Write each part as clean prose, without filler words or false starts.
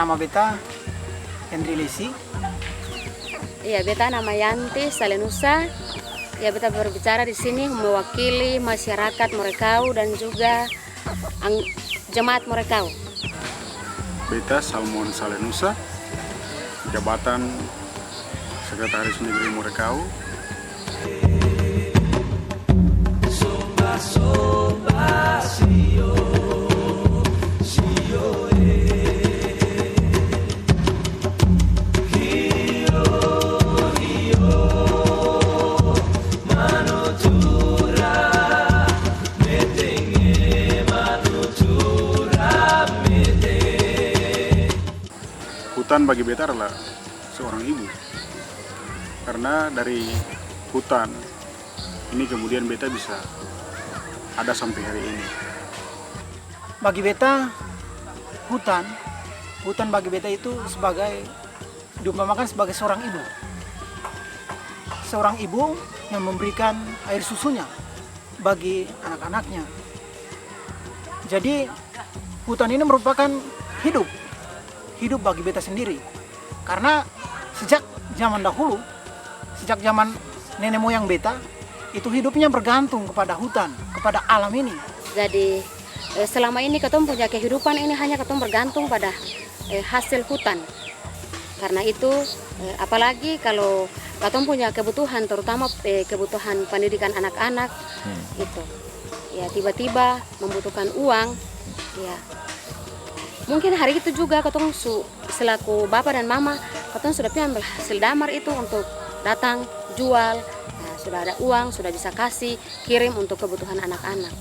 nama beta Hendri Lesi. Iya, beta nama Yanti Salenusa. Ya, beta berbicara di sini mewakili masyarakat Morekau dan juga jemaat Morekau. Beta Salmon Salenusa, jabatan Sekretaris Negeri Morekau. Hutan bagi beta adalah seorang ibu, karena dari hutan ini kemudian beta bisa ada sampai hari ini. Bagi beta, hutan bagi beta itu sebagai diumpamakan sebagai seorang ibu. Seorang ibu yang memberikan air susunya bagi anak-anaknya. Jadi hutan ini merupakan hidup bagi beta sendiri. Karena sejak zaman dahulu, sejak zaman nenek moyang beta, itu hidupnya bergantung kepada hutan, kepada alam ini. Jadi selama ini ketong punya kehidupan ini hanya ketong bergantung pada hasil hutan. Karena itu apalagi kalau ketong punya kebutuhan, terutama kebutuhan pendidikan anak-anak, itu ya tiba-tiba membutuhkan uang, ya mungkin hari itu juga ketong selaku bapak dan mama ketong sudah ambil hasil damar itu untuk datang jual. Nah, sudah ada uang, sudah bisa kasih kirim untuk kebutuhan anak-anak.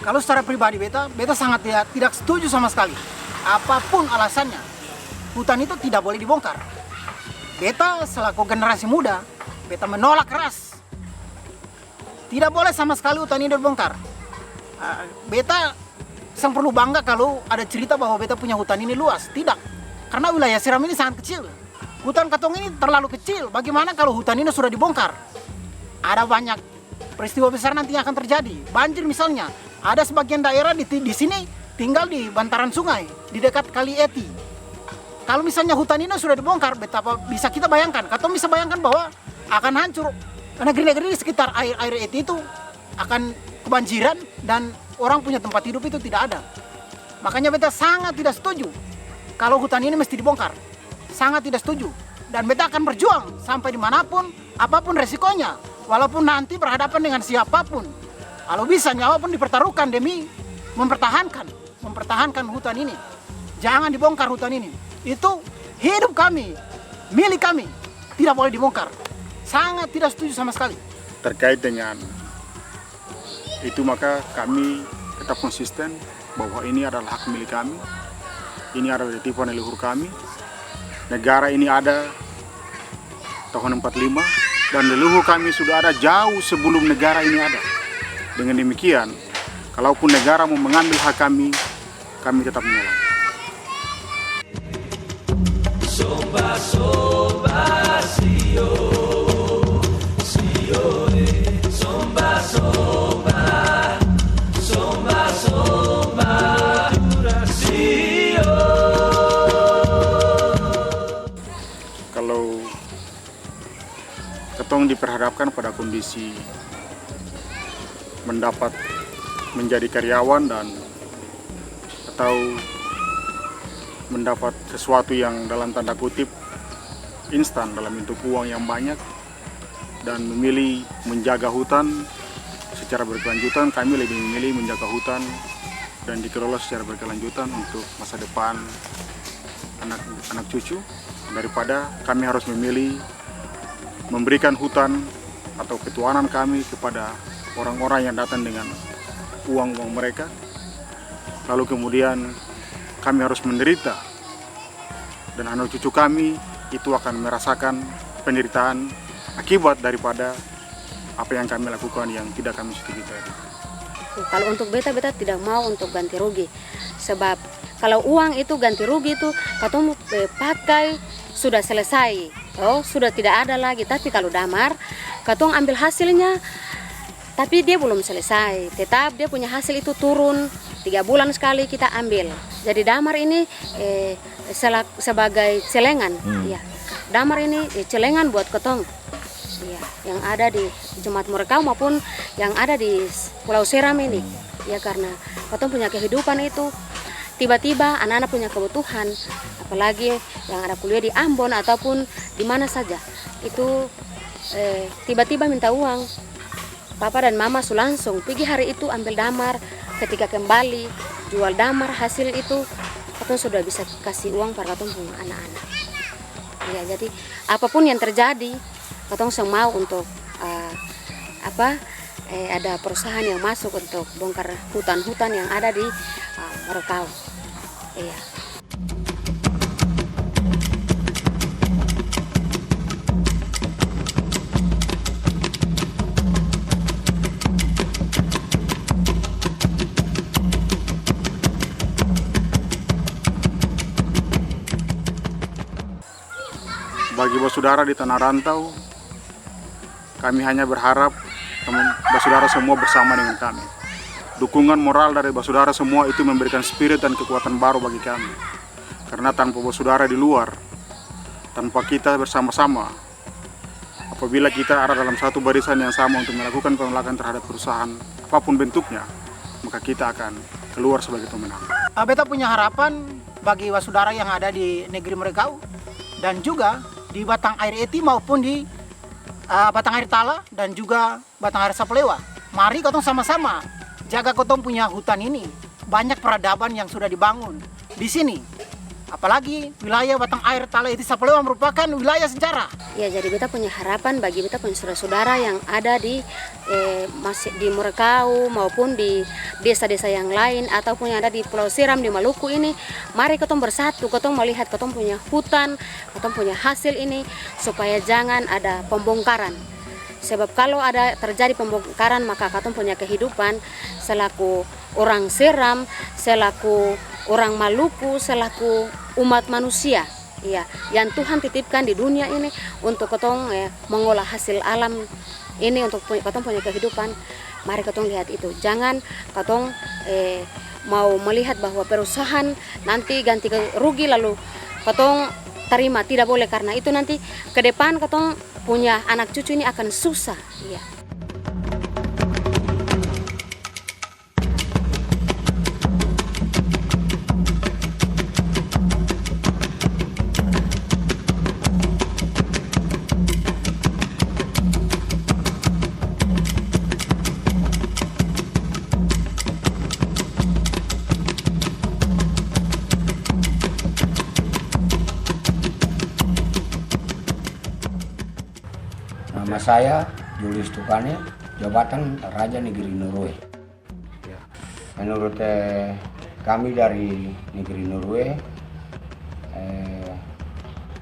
Kalau secara pribadi beta sangat tidak setuju sama sekali. Apapun alasannya, hutan itu tidak boleh dibongkar. Beta selaku generasi muda, beta menolak keras. Tidak boleh sama sekali hutan ini dibongkar. Beta sang perlu bangga kalau ada cerita bahwa beta punya hutan ini luas. Tidak, karena wilayah Seram ini sangat kecil. Hutan Katong ini terlalu kecil. Bagaimana kalau hutan ini sudah dibongkar? Ada banyak peristiwa besar nanti yang akan terjadi. Banjir misalnya. Ada sebagian daerah di sini tinggal di bantaran sungai, di dekat Kali Eti. Kalau misalnya hutan ini sudah dibongkar, betapa bisa kita bayangkan. Katong bisa bayangkan bahwa akan hancur negeri-negeri di sekitar air Eti itu akan kebanjiran dan orang punya tempat hidup itu tidak ada. Makanya beta sangat tidak setuju kalau hutan ini mesti dibongkar. Sangat tidak setuju. Dan beta akan berjuang sampai dimanapun, apapun resikonya. Walaupun nanti berhadapan dengan siapapun. Kalau bisa nyawa pun dipertaruhkan demi mempertahankan hutan ini. Jangan dibongkar hutan ini. Itu hidup kami, milik kami. Tidak boleh dibongkar. Sangat tidak setuju sama sekali. Terkait dengan itu maka kami tetap konsisten bahwa ini adalah hak milik kami. Ini adalah titipan leluhur kami. Negara ini ada tahun 45 dan leluhur kami sudah ada jauh sebelum negara ini ada. Dengan demikian, kalaupun negara mau mengambil hak kami tetap menolak. Kalau ketong diperhadapkan pada kondisi mendapat menjadi karyawan dan atau mendapat sesuatu yang dalam tanda kutip instan dalam bentuk uang yang banyak dan memilih menjaga hutan secara berkelanjutan, kami lebih memilih menjaga hutan dan dikelola secara berkelanjutan untuk masa depan anak cucu daripada kami harus memilih memberikan hutan atau ketuanan kami kepada orang-orang yang datang dengan uang-uang mereka, lalu kemudian kami harus menderita dan anak cucu kami itu akan merasakan penderitaan akibat daripada apa yang kami lakukan yang tidak kami setujui tadi. Kalau untuk beta tidak mau untuk ganti rugi. Sebab kalau uang itu ganti rugi itu katong pakai sudah selesai. Oh, sudah tidak ada lagi. Tapi kalau damar, katong ambil hasilnya tapi dia belum selesai. Tetap dia punya hasil itu turun 3 bulan sekali kita ambil. Jadi damar ini sebagai celengan. Ya. Damar ini celengan buat katong. Ya, yang ada di Jemaat Murekau maupun yang ada di Pulau Seram ini. Ya, karena katong punya kehidupan itu tiba-tiba anak-anak punya kebutuhan, apalagi yang ada kuliah di Ambon ataupun di mana saja. Itu tiba-tiba minta uang. Papa dan mama langsung pergi hari itu ambil damar, ketika kembali jual damar hasil itu katong sudah bisa kasih uang para katong punya anak-anak. Ya, jadi apapun yang terjadi katong mau untuk ada perusahaan yang masuk untuk bongkar hutan-hutan yang ada di Murekau. Iya. Bagi saudara di tanah rantau, kami hanya berharap saudara semua bersama dengan kami. Dukungan moral dari saudara semua itu memberikan spirit dan kekuatan baru bagi kami. Karena tanpa saudara di luar, tanpa kita bersama-sama, apabila kita ada dalam satu barisan yang sama untuk melakukan penolakan terhadap perusahaan apapun bentuknya, maka kita akan keluar sebagai pemenang. Beta punya harapan bagi saudara yang ada di negeri Murekau dan juga di Batang Air Eti maupun di Batang Air Tala dan juga Batang Air Sapelewa. Mari katong sama-sama jaga katong punya hutan ini. Banyak peradaban yang sudah dibangun di sini. Apalagi wilayah Batang Air Tala Eti Sapelewa merupakan wilayah sejarah. Ya, jadi beta punya harapan bagi beta punya saudara-saudara yang ada di masih di Murekau maupun di desa-desa yang lain ataupun yang ada di Pulau Seram di Maluku ini. Mari katong bersatu, katong melihat katong punya hutan, katong punya hasil ini supaya jangan ada pembongkaran. Sebab kalau ada terjadi pembongkaran maka katong punya kehidupan selaku orang Seram, selaku orang Maluku, selaku umat manusia. Ya, yang Tuhan titipkan di dunia ini untuk katong mengolah hasil alam ini untuk katong punya kehidupan. Mari katong lihat itu. Jangan katong mau melihat bahwa perusahaan nanti ganti rugi lalu katong terima. Tidak boleh, karena itu nanti ke depan katong punya anak cucu ini akan susah. Ya. Nama saya Julius Tukane, jabatan Raja Negeri Norway. Menurut kami dari Negeri Norway,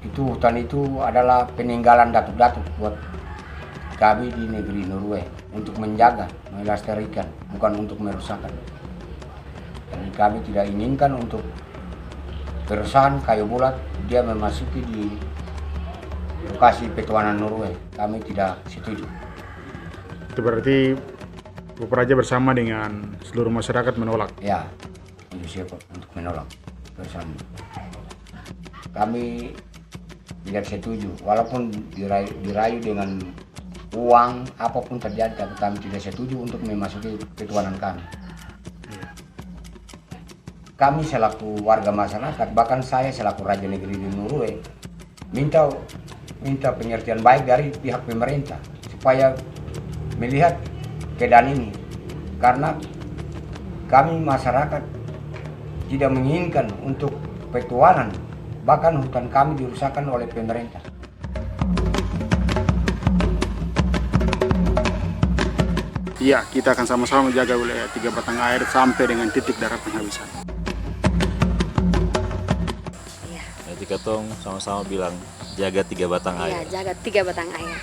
itu hutan itu adalah peninggalan datuk-datuk buat kami di Negeri Norway untuk menjaga, melestarikan, bukan untuk merusakkan. Jadi kami tidak inginkan untuk perusahaan kayu bulat dia memasuki di lokasi petuanan Norway. Kami tidak setuju. Itu berarti Bapak Raja bersama dengan seluruh masyarakat menolak? Ya, siap untuk menolak bersama. Kami tidak setuju, walaupun dirayu dengan uang, apapun terjadi, tapi kami tidak setuju untuk memasuki petuanan kami. Kami selaku warga masyarakat, bahkan saya selaku Raja Negeri di Norway, minta pengertian baik dari pihak pemerintah supaya melihat keadaan ini, karena kami masyarakat tidak menginginkan untuk petuanan, bahkan hutan kami dirusakkan oleh pemerintah. Iya, kita akan sama-sama menjaga wilayah 3 batang air sampai dengan titik darah penghabisan. Jadi katong sama-sama bilang jaga 3 batang air. Iya, jaga 3 batang air.